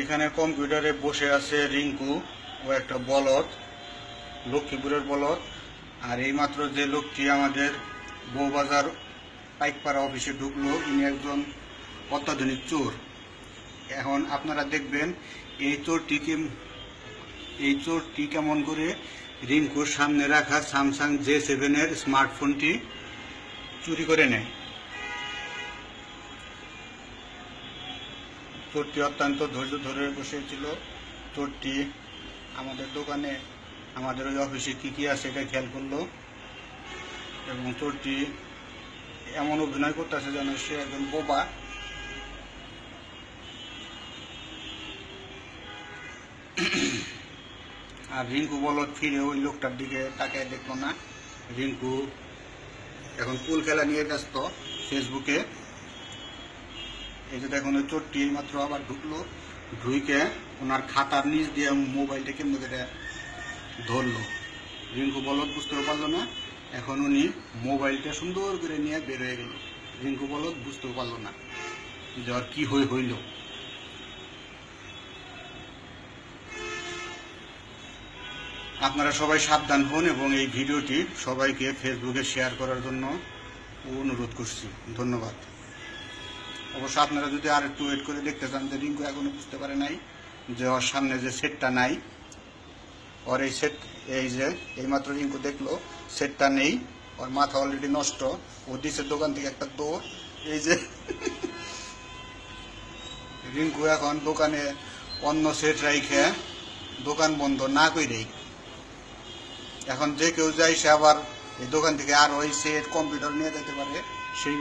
এখানে কম্পিউটারে বসে আছে রিঙ্কু, ও একটা বলদ, লক্ষ্মীপুরের বলদ। আর এইমাত্র যে লোকটি আমাদের বউবাজার পাইকপাড়া অফিসে ঢুকলো, ইনি একজন অত্যাধুনিক চোর। এখন আপনারা দেখবেন এই চোরটি কেমন করে রিঙ্কুর সামনে রাখা স্যামসাং J7 স্মার্টফোনটি চুরি করে নেয়। চোরটি অত্যন্ত ধৈর্য ধরে বসেছিল। চোরটি আমাদের দোকানে, আমাদের ওই অফিসে কি আছে এটা খেয়াল করলো, এবং চোরটি এমন অভিনয় করতেছে যেন সে একজন বোবা। আর রিঙ্কু বলদ ফিরে ওই লোকটার দিকে তাকায় দেখলো না। রিঙ্কু এখন পুল খেলা নিয়ে ব্যস্ত ফেসবুকে। এই যে দেখুন, ওই চোরটি মাত্র আবার ঢুকলো, ঢুইকে ওনার খাতার নিচ দিয়ে মোবাইলটা কেমনি করে ধরলো। রিঙ্কু বলদ বুঝতেও পারলো না। এখন উনি মোবাইলটা সুন্দর করে নিয়ে বের হয়ে গেল। রিঙ্কু বলদ বুঝতেও পারলো না যে আর কি হইল। আপনারা সবাই সাবধান হন এবং এই ভিডিওটি সবাইকে ফেসবুকে শেয়ার করার জন্য অনুরোধ করছি। ধন্যবাদ। অবশ্য আপনারা যদি আর একটু ওয়েট করে দেখতে চান যে রিঙ্কু এখনো বুঝতে পারে নাই যে ওর সামনে যে সেটটা নাই, ওর এই সেট, এই যে এইমাত্র রিঙ্কু দেখলো সেটটা নেই, ওর মাথা অলরেডি নষ্ট। ও দিছে দোকান থেকে একটা দৌড়। এই যে রিঙ্কু এখন দোকানে অন্য সেট রাইখে দোকান বন্ধ না কইরেই এখন যে কেউ যায় সে আবার এই দোকান থেকে আর ওই সেট কম্পিউটার নিয়ে যেতে পারে সেই